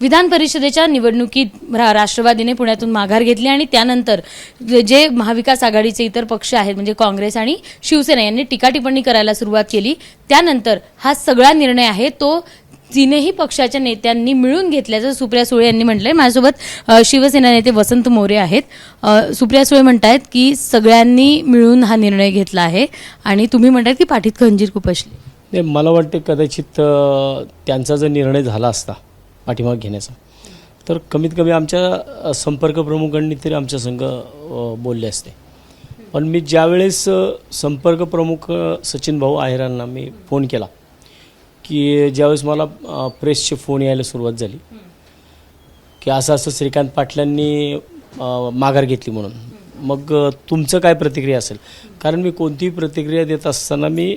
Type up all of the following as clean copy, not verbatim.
विधान परिषदेच्या निवडणुकीत राष्ट्रवादीने पुण्यातून माघार घेतली आणि त्यानंतर जे महाविकास आघाडीचे इतर पक्ष आहेत म्हणजे काँग्रेस आणि शिवसेना यांनी टीका टिप्पणी करायला सुरुवात केली। त्यानंतर हा सगळा निर्णय आहे तो तीनही पक्षाच्या नेत्यांनी मिळून घेतल्याचं सुप्रिया सुळे यांनी म्हटलंय। माझ्यासोबत शिवसेना नेते वसंत मोरे आहेत। सुप्रिया सुळे म्हणतायत की सगळ्यांनी मिळून हा निर्णय घेतला आहे आणि तुम्ही म्हणतायत की पाठीत खंजीर खुपसली। मला वाटते कदाचित त्यांचा जर निर्णय झाला असता पाठीमाग घेण्याचा तर कमीत कमी आमच्या संपर्क प्रमुखांनी तरी आमच्या संघ बोलले असते। पण मी ज्यावेळेस संपर्क प्रमुख सचिन भाऊ आहेरांना मी फोन केला की ज्यावेळेस मला प्रेसचे फोन यायला सुरुवात झाली की असं श्रीकांत पाटलांनी माघार घेतली म्हणून, मग तुमचं काय प्रतिक्रिया असेल? कारण मी कोणतीही प्रतिक्रिया देत असताना मी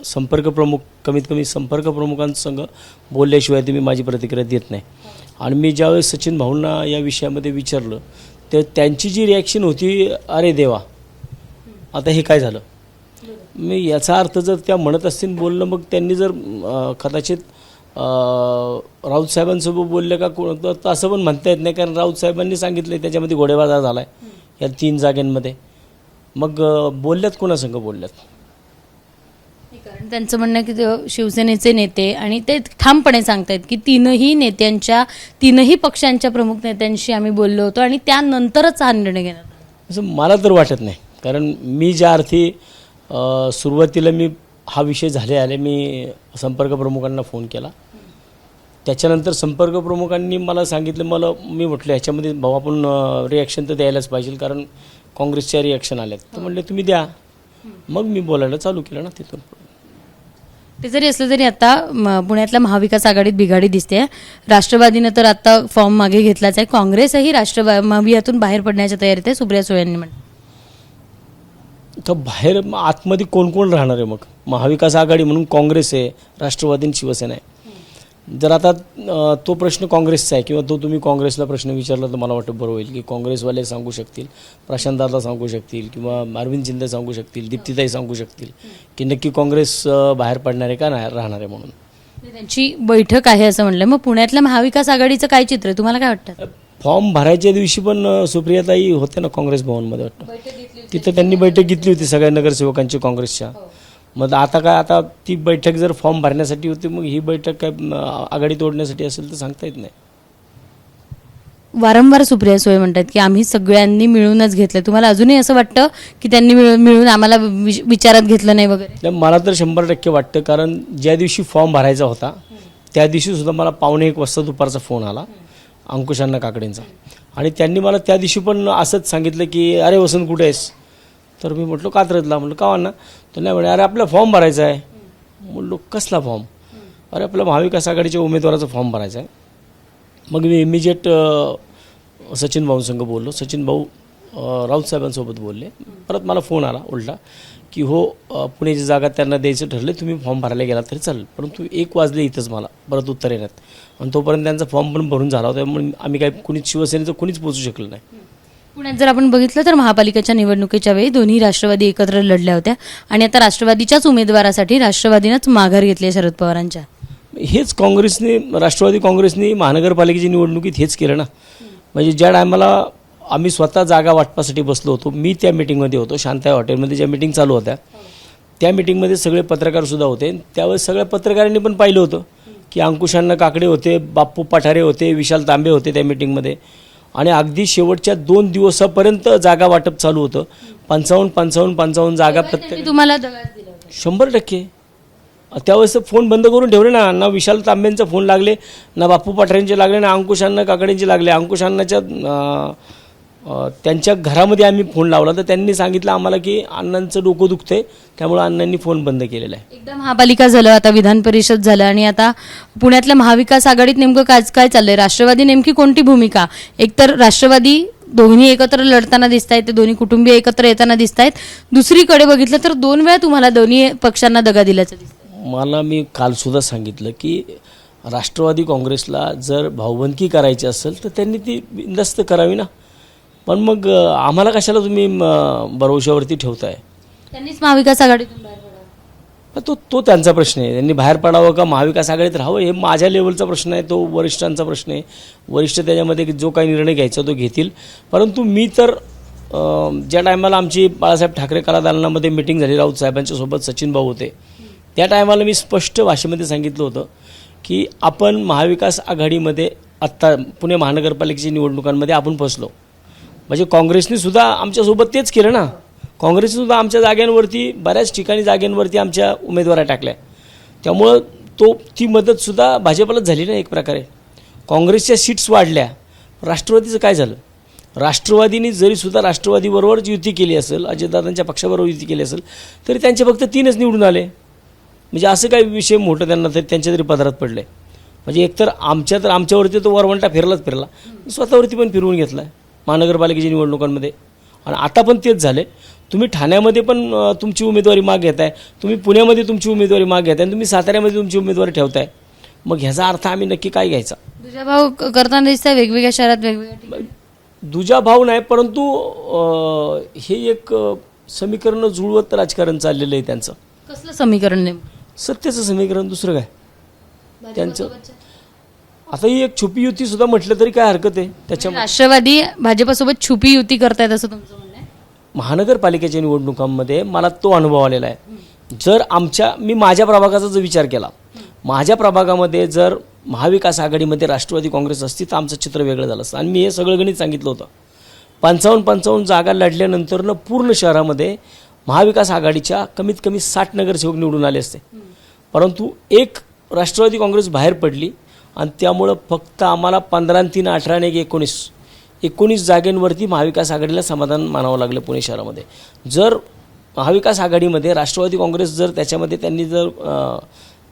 संपर्क प्रमुख कमीत कमी संपर्क प्रमुखांसंग बोलल्याशिवाय मी माझी प्रतिक्रिया देत नाही। आणि मी ज्यावेळेस सचिन भाऊंना या विषयामध्ये विचारलं तर त्यांची जी रिॲक्शन होती, अरे देवा आता हे काय झालं। मी याचा अर्थ जर त्या म्हणत असतील बोलणं, मग त्यांनी जर कदाचित राऊत साहेबांसोबत बोलले का तर असं पण म्हणता येत नाही, कारण राऊत साहेबांनी सांगितलं त्याच्यामध्ये घोडेबाजार झाला आहे या 3 जागांमध्ये। मग बोलल्यात कोणासंग बोलल्यात? कारण त्यांचं म्हणणं की शिवसेनेचे नेते आणि ते ठामपणे सांगतायत की तीनही पक्षांच्या प्रमुख नेत्यांशी आम्ही बोललो होतो आणि त्यानंतरच हा निर्णय घेण्यात आला। असं मला तर वाटत नाही, कारण मी ज्या अर्थी सुरुवातीला मी हा विषय आले मी संपर्क प्रमुखांना फोन केला, त्याच्यानंतर संपर्क प्रमुखांनी मला सांगितलं, मी म्हटलं ह्याच्यामध्ये भाऊ आपण रिॲक्शन तर द्यायलाच पाहिजे कारण काँग्रेसच्या रिॲक्शन आल्यात, तर म्हणले तुम्ही द्या। मग मी बोलायला चालू केलं ना तिथून। ते जरी असलं तरी आता पुण्यातल्या महाविकास आघाडीत बिघाडी दिसते। राष्ट्रवादीनं तर आता फॉर्म मागे घेतलाच आहे, काँग्रेसही महाविकासातून बाहेर पडण्याच्या तयारीत आहे सुप्रिया सुळे यांनी म्हटलं। तर बाहेर आतमध्ये कोण कोण राहणार आहे? मग महाविकास आघाडी म्हणून काँग्रेस आहे, राष्ट्रवादी आणि शिवसेना आहे। जर आता तो प्रश्न काँग्रेसचा आहे किंवा तो तुम्ही काँग्रेसला प्रश्न विचारला तर मला वाटतं बरं होईल की काँग्रेसवाले सांगू शकतील, प्रशांत दादा सांगू शकतील किंवा अरविंद शिंदे सांगू शकतील, दीप्तीताई सांगू शकतील की नक्की काँग्रेस बाहेर पडणार आहे का नाही राहणार आहे म्हणून। त्यांची बैठक आहे असं म्हणलं। मग पुण्यातल्या महाविकास आघाडीचं काय चित्र आहे, तुम्हाला काय वाटतं? फॉर्म भरायच्या दिवशी पण सुप्रियाताई होते ना काँग्रेस भवनमध्ये वाटतं, तिथं त्यांनी बैठक घेतली होती सगळ्या नगरसेवकांची काँग्रेसच्या। मग आता ती बैठक जर फॉर्म भरण्यासाठी होती, मग ही बैठक काय आघाडी तोडण्यासाठी असेल तर सांगता येत नाही। वारंवार सुप्रिया सुळे म्हणतात की आम्ही सगळ्यांनी मिळूनच घेतलं, तुम्हाला अजूनही असं वाटतं की त्यांनी मिळून आम्हाला विचारात घेतलं नाही वगैरे? मला तर 100% वाटतं, कारण ज्या दिवशी फॉर्म भरायचा होता त्या दिवशी सुद्धा मला 12:15 वाजता दुपारचा फोन आला अंकुशांना काकडेंचा, आणि त्यांनी मला त्या दिवशी पण असंच सांगितलं की अरे वसंत कुठे आहेस? तर मी म्हटलं कात्रजला। म्हटलं का ना? तर नाही म्हणे अरे आपला फॉर्म भरायचा आहे। म्हटलं कसला फॉर्म? अरे आपल्या महाविकास आघाडीच्या उमेदवाराचा फॉर्म भरायचा आहे। मग मी इमिजिएट सचिन भाऊंसंग बोललो, सचिन भाऊ राऊत साहेबांसोबत बोलले। परत मला फोन आला उलटा की हो पुण्याची जागा त्यांना द्यायचं ठरलं, तुम्ही फॉर्म भरायला गेला तरी चालेल, परंतु 1 वाजले इथंच मला परत उत्तर येण्यात, आणि तोपर्यंत त्यांचा फॉर्म पण भरून झाला होता, म्हणून आम्ही काय कुणीच शिवसेनेचं कुणीच पोचू शकलो नाही। पुण्यात जर आपण बघितलं तर महापालिकेच्या निवडणुकीच्या वेळी दोन्ही राष्ट्रवादी एकत्र लढल्या होत्या आणि आता राष्ट्रवादीच्याच उमेदवारासाठी राष्ट्रवादीनंच माघार घेतली शरद पवारांच्या। हेच काँग्रेसने राष्ट्रवादी काँग्रेसने महानगरपालिकेची निवडणुकीत हेच केलं ना। म्हणजे ज्या टायमाला आम्ही स्वतः जागा वाटपासाठी बसलो होतो, मी त्या मीटिंगमध्ये होतो, शांताई हॉटेलमध्ये ज्या मीटिंग चालू होत्या त्या मीटिंगमध्ये सगळे पत्रकारसुद्धा होते। त्यावेळेस सगळ्या पत्रकारांनी पण पाहिलं होतं की अंकुशांना काकडे होते, बाप्पू पठारे होते, विशाल तांबे होते त्या मीटिंगमध्ये, आणि अगदी शेवटच्या 2 दिवसापर्यंत जागा वाटप चालू होतं। 55 जागा प्रत्येक तुम्हाला 100%। त्यावेळेस फोन बंद करून ठेवले ना विशाल तांबेंचा फोन लागले, ना बाप्पू पठारेंचे लागले, ना अंकुशांना काकडेंचे लागले। अंकुशांनाच्या त्यांच्या घरामध्ये आम्ही फोन लावला तर त्यांनी सांगितलं आम्हाला की अण्णांचं डोकं दुखतंय, त्यामुळे अण्णांनी फोन बंद केलेला आहे। एकदा महापालिका झालं, आता विधान परिषद झालं, आणि आता पुण्यातल्या महाविकास आघाडीत नेमकं काय चाललंय? राष्ट्रवादी नेमकी कोणती भूमिका? एकतर राष्ट्रवादी दोन्ही एकत्र लढताना दिसत आहेत, ते दोन्ही कुटुंबीय एकत्र येताना दिसत आहेत, दुसरीकडे बघितलं तर 2 वेळा तुम्हाला दोन्ही पक्षांना दगा दिल्याचं दिसतं। मला मी कालसुद्धा सांगितलं की राष्ट्रवादी काँग्रेसला जर भाऊबंदकी करायची असेल तर त्यांनी ती बिनधास्त करावी ना, पण मग आम्हाला कशाला तुम्ही भरवशावरती ठेवताय? त्यांनीच महाविकास आघाडीतून बाहेर पडावं। तो त्यांचा प्रश्न आहे. त्यांनी बाहेर पडावं का महाविकास आघाडीत राहावं हे माझ्या लेवलचा प्रश्न आहे, तो वरिष्ठांचा प्रश्न आहे. वरिष्ठ त्याच्यामध्ये जो काही निर्णय घ्यायचा तो घेतील. परंतु मी तर ज्या टायमाला आमची बाळासाहेब ठाकरे कला दालनामध्ये मिटिंग झाली, राऊत साहेबांच्या सोबत सचिन भाऊ होते, त्या टायमाला मी स्पष्ट भाषेमध्ये सांगितलं होतं की आपण महाविकास आघाडीमध्ये आत्ता पुणे महानगरपालिकेच्या निवडणुकांमध्ये आपण फसलो. म्हणजे काँग्रेसने सुद्धा आमच्यासोबत तेच केलं ना. काँग्रेसने सुद्धा आमच्या जाग्यांवरती बऱ्याच ठिकाणी जाग्यांवरती आमच्या उमेदवारा टाकल्या. त्यामुळं ती मदतसुद्धा भाजपलाच झाली ना एक प्रकारे. काँग्रेसच्या सीट्स वाढल्या. राष्ट्रवादीचं काय झालं? राष्ट्रवादीने जरीसुद्धा राष्ट्रवादीबरोबरच युती केली असेल, अजितदादांच्या पक्षाबरोबर युती केली असेल, तरी त्यांचे फक्त 3च निवडून आले. म्हणजे असं काही विषय मोठं त्यांना तरी त्यांच्या तरी पदरात पडले. म्हणजे एकतर आमच्यावरती तो वरवंटा फिरला, स्वतःवरती पण फिरवून घेतला आहे महानगरपालिकेच्या निवडणुकांमध्ये. आणि आता पण तेच झाले. तुम्ही ठाण्यामध्ये पण तुमची उमेदवारी माग घेताय, तुम्ही पुण्यामध्ये तुमची उमेदवारी माग घेताय, तुम्ही साताऱ्यामध्ये तुमची उमेदवारी ठेवताय. मग ह्याचा अर्थ आम्ही नक्की काय घ्यायचा? दुजाभाव करताना दिसतंय वेगवेगळ्या शहरात वेगवेगळ्या ठिकाणी. दुजाभाव नाही, परंतु हे एक समीकरण जुळवत राजकारण चाललेलं आहे त्यांचं. कसलं समीकरण नेमकं? सत्तेचं समीकरण, दुसरं काय त्यांचं. आता ही एक छुपी युती सुद्धा म्हटलं तरी काय हरकत आहे त्याच्यामध्ये. राष्ट्रवादी भाजपसोबत छुपी युती करतायत असं तुमचं म्हणणं आहे? महानगरपालिकेच्या निवडणुकांमध्ये मला तो अनुभव आलेला आहे. जर मी माझ्या प्रभागाचा जर विचार केला, माझ्या प्रभागामध्ये जर महाविकास आघाडीमध्ये राष्ट्रवादी काँग्रेस असती तर आमचं चित्र वेगळं झालं असतं. आणि मी हे सगळं गणित सांगितलं होतं. 55 जागा लढल्यानंतरनं पूर्ण शहरामध्ये महाविकास आघाडीच्या कमीत कमी 60 नगरसेवक निवडून आले असते. परंतु एक राष्ट्रवादी काँग्रेस बाहेर पडली आणि त्यामुळं फक्त आम्हाला 15 आणि 3 18 आणि 19 जागेंवरती महाविकास आघाडीला समाधान मानावं लागलं पुणे शहरामध्ये. जर महाविकास आघाडीमध्ये राष्ट्रवादी काँग्रेस जर त्याच्यामध्ये त्यांनी जर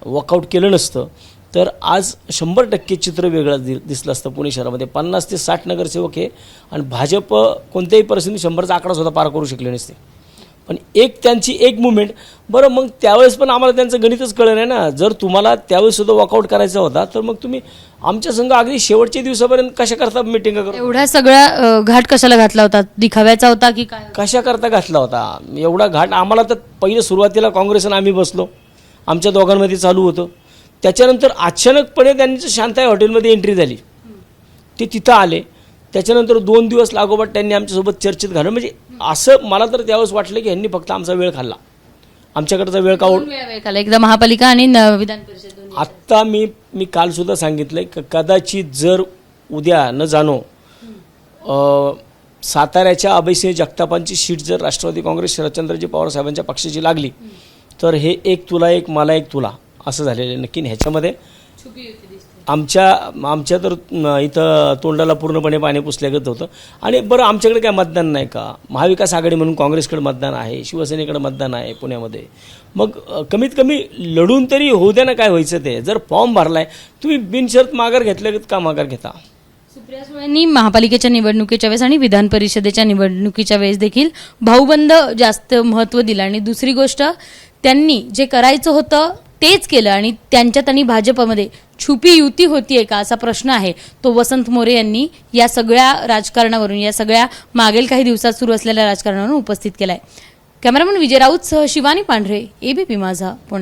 वॉकआउट केलं नसतं तर आज 100% चित्र वेगळं दिसलं असतं पुणे शहरामध्ये. 50 ते 60 नगरसेवक हे आणि भाजप कोणत्याही परिस्थितीत 100चा आकडा सुद्धा पार करू शकले नसते. पण त्यांची एक मुवमेंट. बरं, मग त्यावेळेस पण आम्हाला त्यांचं गणितच कळलं नाही ना. जर तुम्हाला त्यावेळेस सुद्धा वॉकआउट करायचा होता तर मग तुम्ही आमच्या संघ अगदी शेवटच्या दिवसापर्यंत कशा करता मिटिंग करू? एवढा सगळा घाट कशाला घातला होता? दिखाव्याचा होता की काय? कशा करता घातला होता एवढा घाट? आम्हाला तर पहिलं सुरुवातीला काँग्रेस आणि आम्ही बसलो, आमच्या दोघांमध्ये चालू होतं. त्याच्यानंतर अचानकपणे त्यांची शांताई हॉटेलमध्ये एंट्री झाली, ते तिथं आले. त्याच्यानंतर 2 दिवस लागोपाठ त्यांनी आमच्यासोबत चर्चेत घालून. म्हणजे असं मला तर त्यावेळेस वाटलं की ह्यांनी फक्त आमचा वेळ खाल्ला, आमच्याकडचा वेळ खाल्ला. एकदा महापालिका आणि विधान परिषद. आत्ता मी कालसुद्धा सांगितलंय की कदाचित जर उद्या न जाणो साताऱ्याच्या अभयसिंह जगतापांची सीट जर राष्ट्रवादी काँग्रेस शरदचंद्रजी पवार साहेबांच्या पक्षाची लागली तर हे एक तुला एक मला एक तुला असं झालेलं आहे नक्की. ह्याच्यामध्ये आमच्या तर इथं तोंडाला पूर्णपणे पाणी पुसल्यागत होतं. आणि बरं, आमच्याकडे काय मतदान नाही का? महाविकास आघाडी म्हणून काँग्रेसकडे मतदान आहे, शिवसेनेकडे मतदान आहे पुण्यामध्ये. मग कमीत कमी लढून तरी होऊ द्या ना, काय व्हायचं ते. जर फॉर्म भरलाय तुम्ही बिनशर्त माघार घेतल्यागत का माघार घेता? सुप्रिया सुळेंनी महापालिकेच्या निवडणुकीच्या वेळेस आणि विधान परिषदेच्या निवडणुकीच्या वेळेस देखील भाऊबंद जास्त महत्त्व दिलं. आणि दुसरी गोष्ट, त्यांनी जे करायचं होतं तेच केलं. आणि त्यांच्यात आणि भाजपमध्ये छुपी युती होतीये का असा प्रश्न आहे, तो वसंत मोरे यांनी या सगळ्या राजकारणावरून, या सगळ्या मागील काही दिवसात सुरू असलेल्या राजकारणावरून उपस्थित केलाय. कॅमेरामन विजय राऊतसह शिवानी पांढरे, ABP माझा, पुणे.